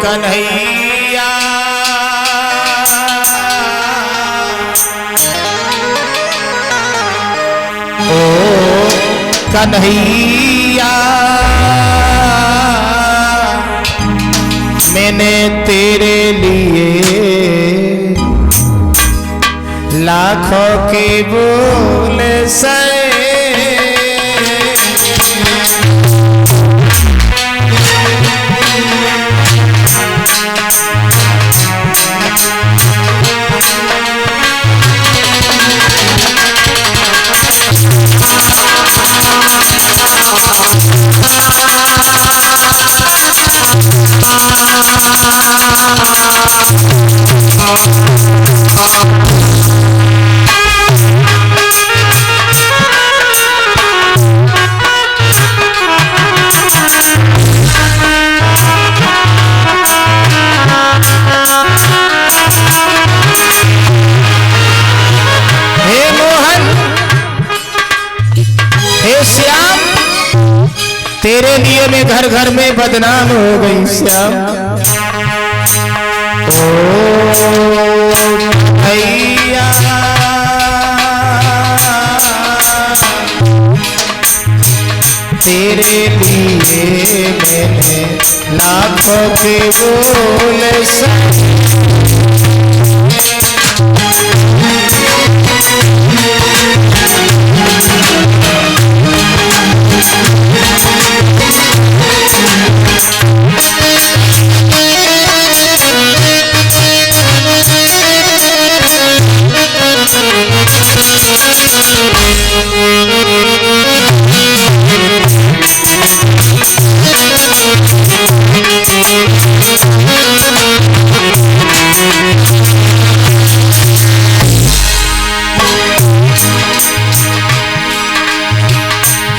कन्हैया ओ कन्हैया मैंने तेरे लिए लाखों के बोल सहे तेरे लिए मैं घर घर में बदनाम हो गई श्याम। ओ भैया तेरे लिए मैंने लाखों के बोल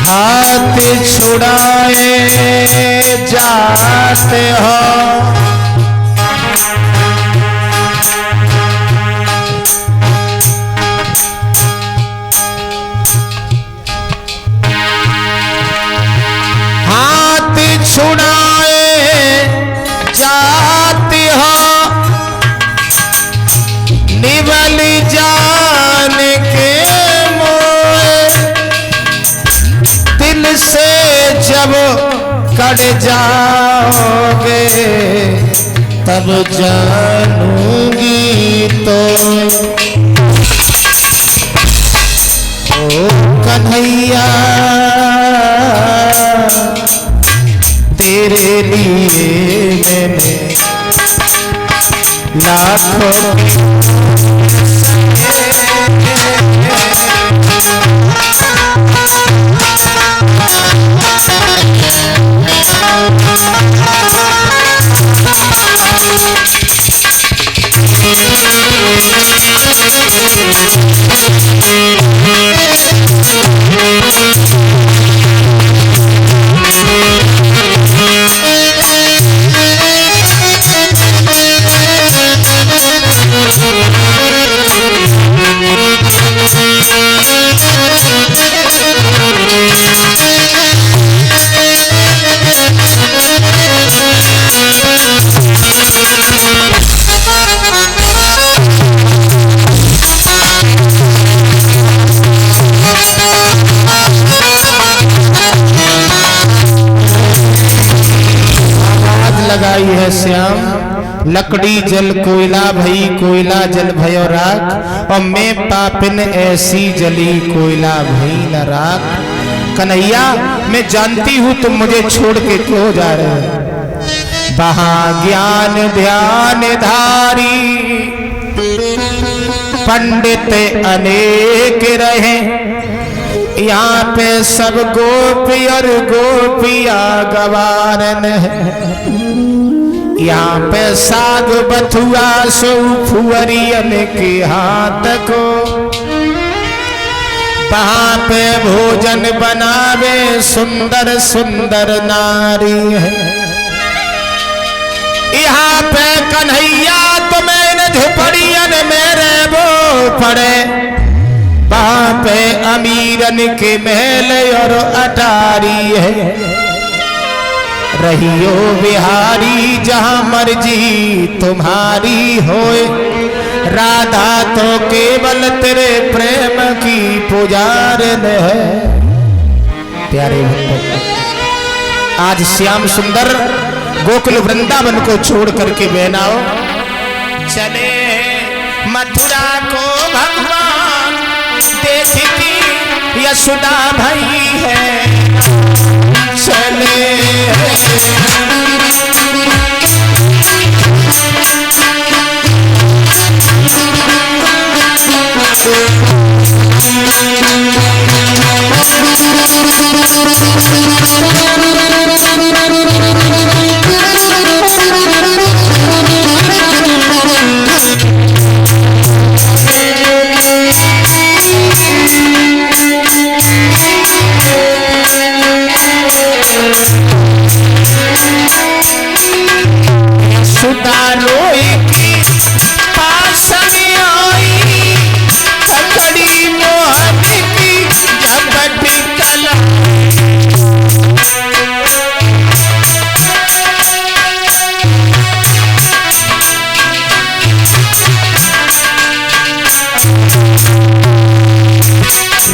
हाथ छुड़ाए जाते हो हाथ छुड़ाए जाते हो निवल जान के से जब कट जाओगे तब जानूंगी तो ओ कन्हैया तेरे लिए मैंने लाखों लगाई है श्याम। लकड़ी जल कोयला भई कोयला जल भयो राख और मैं पापिन ऐसी जली कोयला भई न राख। कन्हैया मैं जानती हूँ तुम मुझे छोड़ के क्यों जा रहे हो। वहाँ ज्ञान ध्यान धारी पंडित अनेक रहे यहाँ पे सब गोपी और गोपिया गवारन है। यहाँ पे साग बथुआ सो फुअरियन के हाथ को वहाँ पे भोजन बनावे सुंदर सुंदर नारी है। यहाँ पे कन्हैया तुम्हें झुपड़ियन मेरे वो पड़े वहाँ पे अमीरन के महल और अटारी है। रहियो बिहारी जहाँ मर्जी तुम्हारी होए, राधा तो केवल तेरे प्रेम की पुजारन है। प्यारे भक्तों, आज श्याम सुंदर गोकुल वृंदावन को छोड़ करके बहनाओ चले मथुरा को भगवान देखती यशोदा भाई है चले।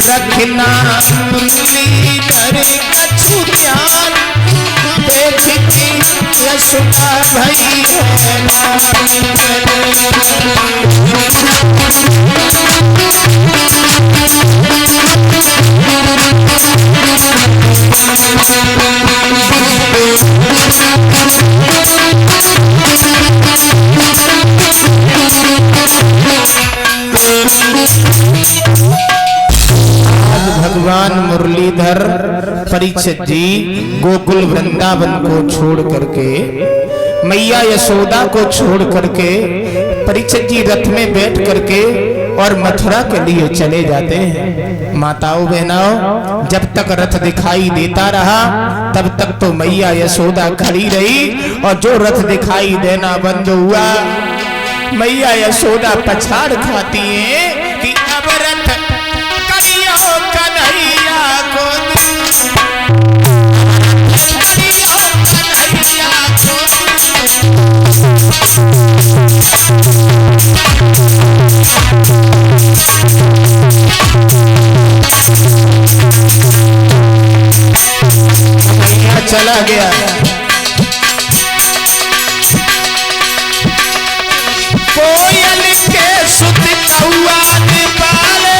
रखना मुरलीधर कछु ध्यान, देखती यशोदा भई भगवान मुरलीधर परीक्षित जी गोकुल वृंदावन को छोड़ करके, मैया यशोदा को छोड़ करके परीक्षित जी रथ में बैठ करके और मथुरा के लिए चले जाते हैं। माताओं बहनाओं, जब तक रथ दिखाई देता रहा तब तक तो मैया यशोदा खड़ी रही, और जो रथ दिखाई देना बंद हुआ मैया यशोदा पछाड़ खाती है कि अब रथ कन्हैया को चला गया। कोयल के सुत कौआ पाले,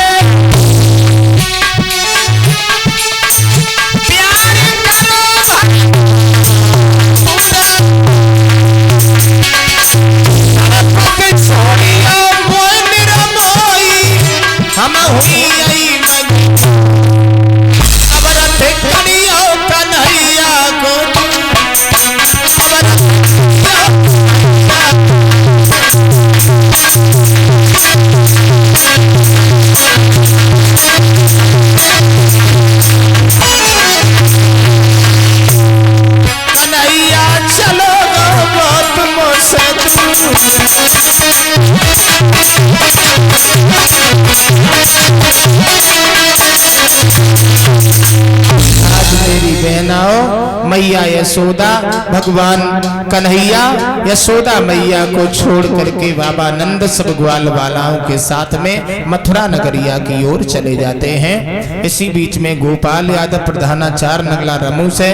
मैया यशोदा भगवान कन्हैया यशोदा मैया को छोड़ करके बाबा नंद सब ग्वाल वालाओं के साथ में मथुरा नगरिया की ओर चले जाते हैं। इसी बीच में गोपाल यादव प्रधानाचार्य नगला रमू से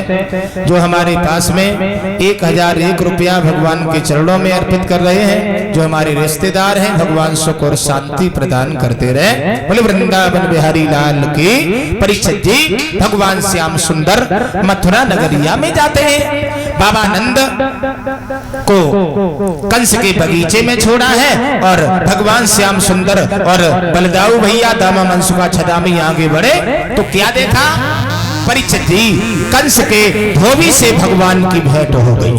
जो हमारे पास में 1001 रुपया भगवान के चरणों में अर्पित कर रहे हैं, जो हमारे रिश्तेदार हैं, भगवान सुख और शांति प्रदान करते रहे। बोले वृंदावन बिहारी लाल की। परीक्षित जी भगवान श्याम सुंदर मथुरा नगरिया में जाते हैं। बाबा नंद को कंस के बगीचे में छोड़ा है और भगवान श्याम सुंदर और बलदाऊ भैया दामा मनसुखा छदामी आगे बढ़े तो क्या देखा? परीक्षित जी कंस के धोबी से भगवान की भेंट हो गई।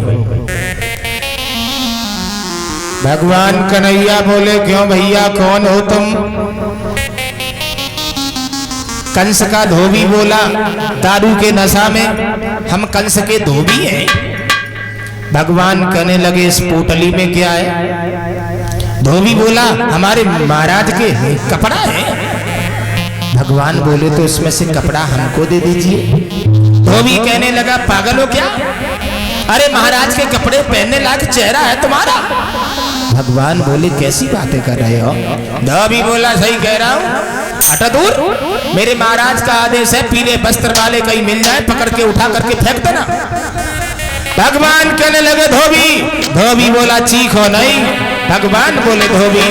भगवान कन्हैया बोले, क्यों भैया, कौन हो तुम? कंस का धोबी बोला, दारू के नशा में हम कंस के धोबी हैं। भगवान कहने लगे, इस पोटली में क्या है? धोबी बोला, हमारे महाराज के कपड़ा है। भगवान बोले, तो इसमें से कपड़ा हमको दे दीजिए। धोबी कहने लगा, पागल हो क्या? अरे महाराज के कपड़े पहनने लायक चेहरा है तुम्हारा। भगवान बोले कैसी बातें कर रहे हो? धोबी बोला सही कह रहा हूँ, हटा दूर। मेरे महाराज का आदेश है पीले वस्त्र वाले कहीं मिल जाए पकड़ के उठा करके फेंक देना। भगवान कहने लगे धोबी। धोबी बोला चीखो नहीं। भगवान बोले धोबी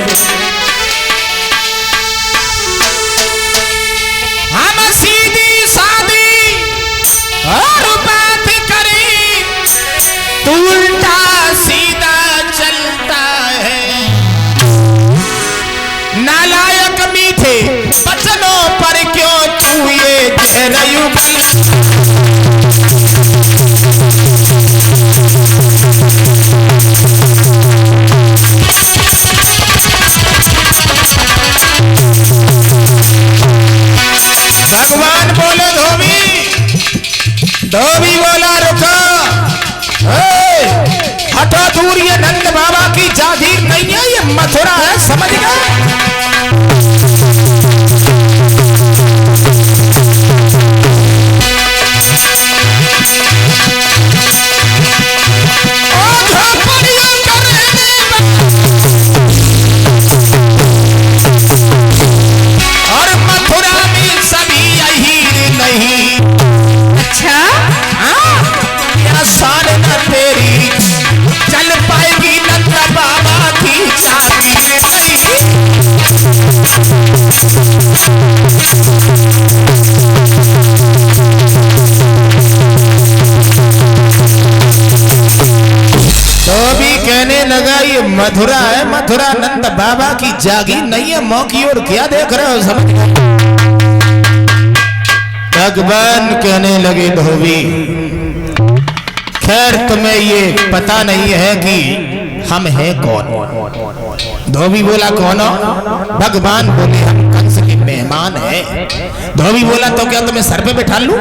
हम सीधी सादी और बात करें, तू उल्टा सीधा चलता है। नालायक मीठे बचनों पर क्यों तू ये जहर उगलता। भगवान बोले धोबी। धोबी बोला रुको, हटो दूर, ये नंद बाबा की जागीर नहीं है, ये मथुरा है, समझ गए? और मथुरा में सभी यही नहीं। अच्छा शान न तेरी चल पाएगी नंद बाबा की जागीर नहीं। तो भी कहने लगा ये मथुरा है, मथुरा नंद बाबा की जागीर नहीं है। मौ की ओर क्या देख रहे हो? समझ गए? भगवान कहने लगे धोबी खैर तुम्हें ये पता नहीं है कि हम हैं कौन। धोबी बोला कौन हो? भगवान बोले हम कंस के मेहमान हैं। धोबी बोला तो क्या तुम्हें सर पे बैठा लूं?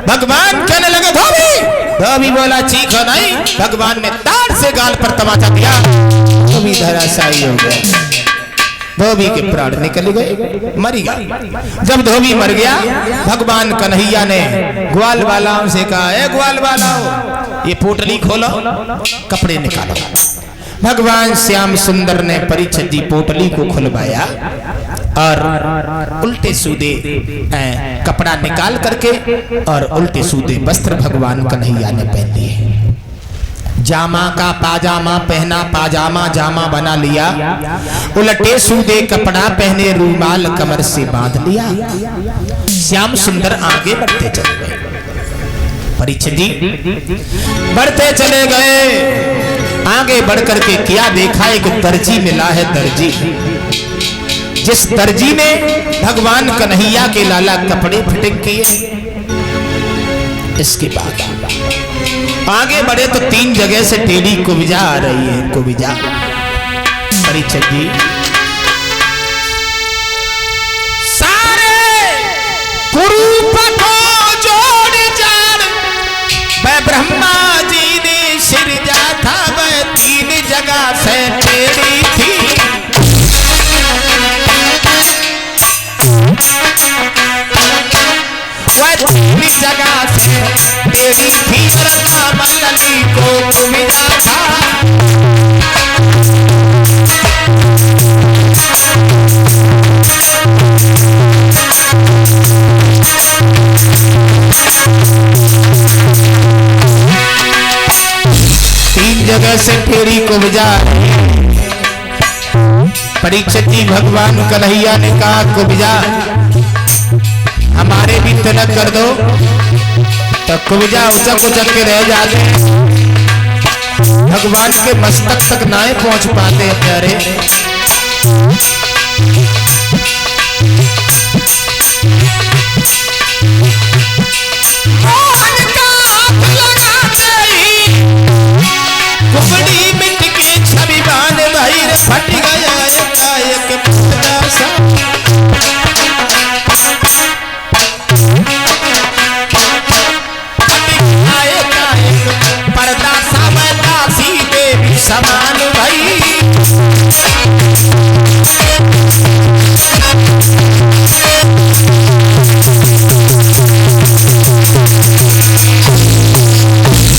भगवान कहने लगे धोबी। धोबी बोला चीखो नहीं। भगवान ने ताड़ से गाल पर तमाचा दिया। धोबी धराशायी हो गया। धोबी के प्राण निकल गए, मर गया। जब धोबी मर गया भगवान कन्हैया ने ग्वाल वालाओं से कहा ए ग्वाल वालाओ ये पोटली खोलो, कपड़े निकालो। भगवान श्याम सुंदर ने परीक्षित जी पोटली को खुलवाया और उल्टे सूदे कपड़ा निकाल करके और उल्टे सूदे वस्त्र भगवान कन्हैया ने पहन लिए। जामा का पाजामा पहना, पाजामा जामा बना लिया। उलटे सूदे कपड़ा पहने, रूमाल कमर से बांध लिया। श्याम सुंदर आगे बढ़ते चले गए। परीक्षित जी बढ़ते चले गए। आगे बढ़ करके क्या देखा? एक दर्जी मिला है। दर्जी, जिस दर्जी ने भगवान कन्हैया के लाला कपड़े फिटिंग किए। इसके बाद आगे बढ़े तो 3 जगह से टेढ़ी कुब्जा आ रही है। कुब्जा परीक्षित जी सारे कुरूप को जोड़ जान वह ब्रह्मा जी ने सिरजा था। वह 3 जगह से टेढ़ी थी। वह 3 जगह से टेढ़ी थी। मंडली को कुब्जा था। 3 जगह से टेढ़ी कुब्जा। परीक्षित जी भगवान कन्हैया ने कहा कुब्जा हमारे भी तिलक कर दो। तो कुब्जा उचक उचक के रह जाते। भगवान के मस्तक तक नाए पहुंच पाते प्यारे। कुबड़ी मिट के छवि बांध भाई फट गया एक पुतला सा। पर्दा सावदासी देवी समान भाई।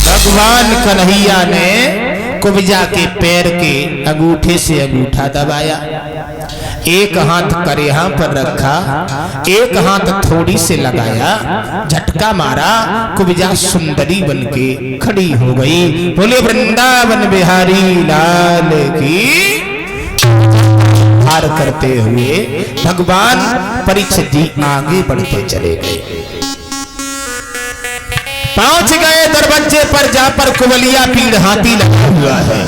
भगवान कन्हैया ने कुब्जा के पैर के अंगूठे से अंगूठा दबाया, एक हाथ करेहा पर रखा, एक हाथ थोड़ी से लगाया, झटका मारा, कुब्जा सुंदरी बनके खड़ी हो गई। बोले वृंदावन बिहारी लाल की। हार करते हुए भगवान परीक्षित जी आगे बढ़ते चले गए। पहुंच गए दरवाजे पर, जहां पर कुबलिया पीड़ हाथी लगा हुआ है।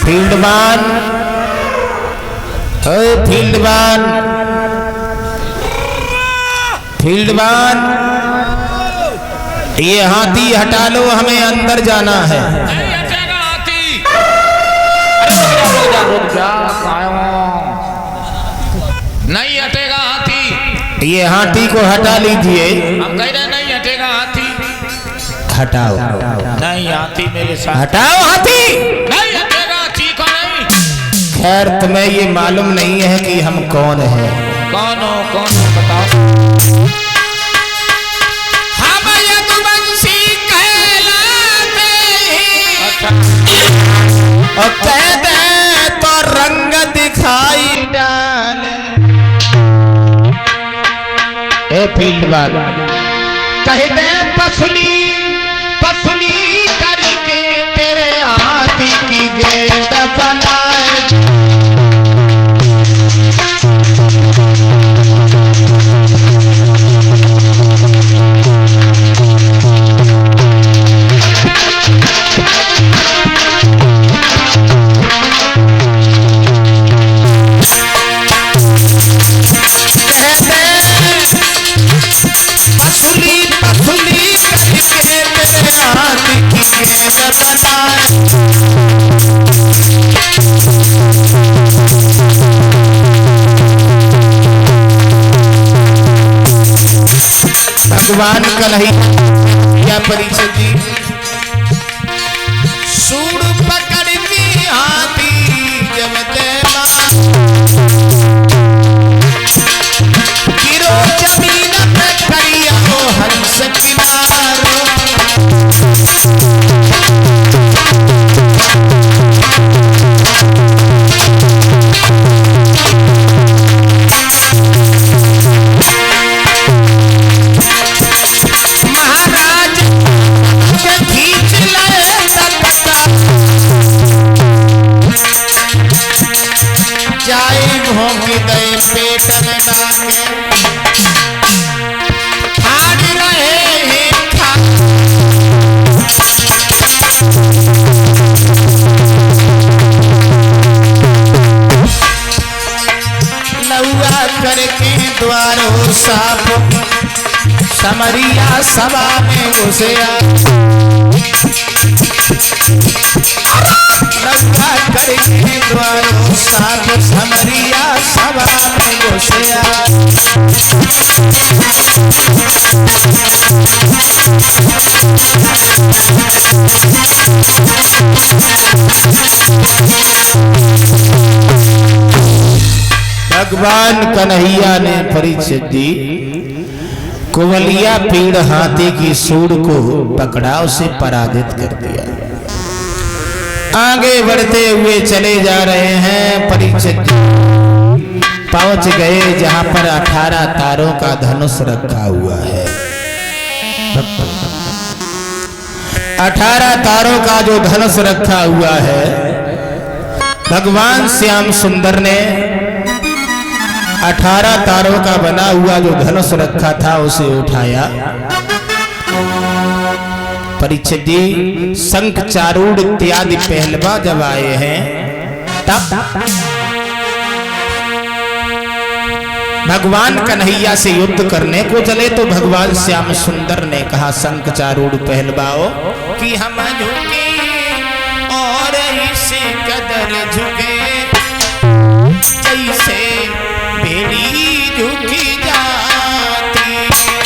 फील्डवान, फील्डवान, फील्डवान, ये हाथी हटा लो, हमें अंदर जाना है। नहीं हटेगा हाथी। रुक जा, नहीं हटेगा हाथी। ये हाथी को हटा लीजिए। हम कह रहे नहीं हटेगा हाथी। हटाओ। नहीं हाथी मेरे साथ। हटाओ हाथी। नहीं हटेगा, ठीक हो नहीं। खैर तुम्हें ये मालूम नहीं है कि हम कौन हैं। कौन हो बताओ। हम यदुवंशी कहलाते हैं। अच्छा। और कह दे तो रंग दिखाई डाले। ए फील्डवान, कह दे पसली पसली करके तेरे हाथी की गेंद बनाए। भगवान कन्हैया परीक्षित जी सूड़ पकड़ती हाथी जब गिरो जमीन पे करिया हो हंस किनारो। पेट में डाके हाथ रहे हैं खा। लौआ करके द्वारों साफ समरिया सभा में घुसे। लौआ करके द्वारों साफ समरिया सभा में घुसे। भगवान कन्हैया ने परीक्षित जी कुबलिया पीड़ हाथी की सूंड को पकड़ा, उसे पराजित कर दिया। आगे बढ़ते हुए चले जा रहे हैं। परीक्षित पहुंच गए जहां पर 18 तारों का धनुष रखा हुआ है। 18 तारों का जो धनुष रखा हुआ है, भगवान श्याम सुंदर ने 18 तारों का बना हुआ जो धनुष रखा था उसे उठाया। परीक्षित जी शंख चारूढ़ इत्यादि पहलवा जब आए हैं, तब भगवान कन्हैया से युद्ध करने को चले तो भगवान श्याम सुंदर ने कहा शंख चारूढ़ पहलवाओं कि हम झुके और इसे कदर झुके जैसे बेड़ी झुकी जाती है।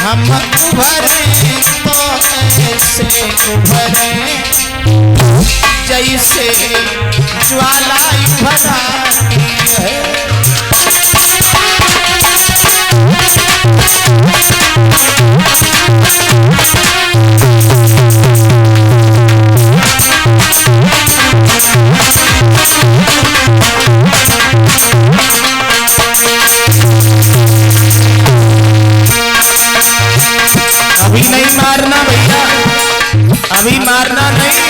हम उभरे तो ऐसे उभरे जैसे ज्वाला उभराती है। अभी नहीं मारना भैया, अभी मारना नहीं।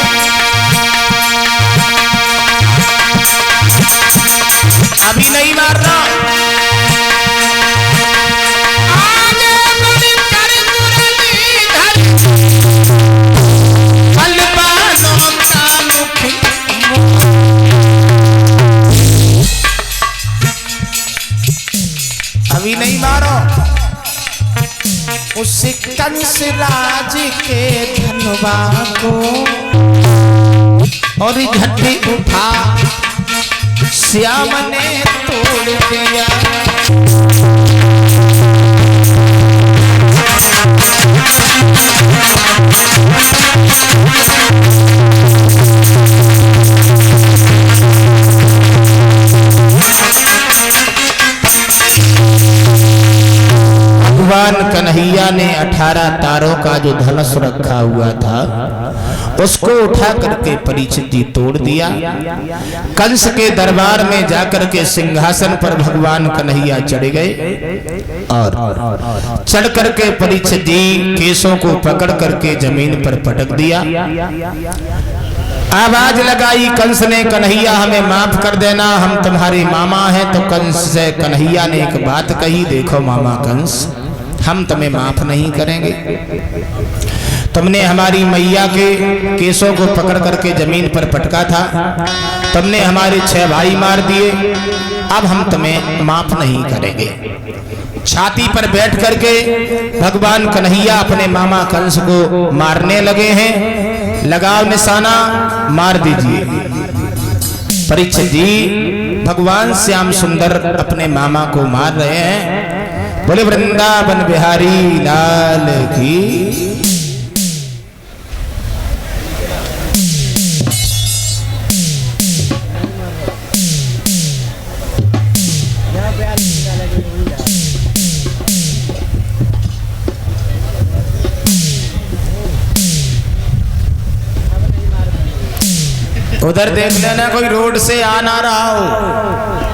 अभी नहीं मारना। आगे बड़ी कर मुरली धरी बलवानों का मुखी। अभी नहीं मारो। उस कंस राज के धनवा को और झट्टी उठा श्याम ने तोड़ दिया। भगवान कन्हैया ने 18 तारों का जो धनुष रखा हुआ था उसको उठा करके परीक्षित जी तोड़ दिया। कंस के दरबार में जाकर के सिंहासन पर भगवान कन्हैया चढ़ गए और चढ़ करके परीक्षित जी केशों को पकड़ करके जमीन पर पटक दिया। आवाज लगाई कंस ने, कन्हैया हमें माफ कर देना, हम तुम्हारे मामा हैं। तो कंस से कन्हैया ने एक बात कही, देखो मामा कंस, हम तुम्हें माफ नहीं करेंगे। तुमने हमारी मैया के केसों को पकड़ करके जमीन पर पटका था, तुमने हमारे 6 भाई मार दिए, अब हम तुम्हें माफ नहीं करेंगे। छाती पर बैठ करके भगवान कन्हैया अपने मामा कंस को मारने लगे हैं। लगाओ निशाना, मार दीजिए। परीक्षित जी भगवान श्याम सुंदर अपने मामा को मार रहे हैं। बोले वृंदावन बिहारी लाल की। उधर देख लेना कोई रोड से आ ना रहा हो।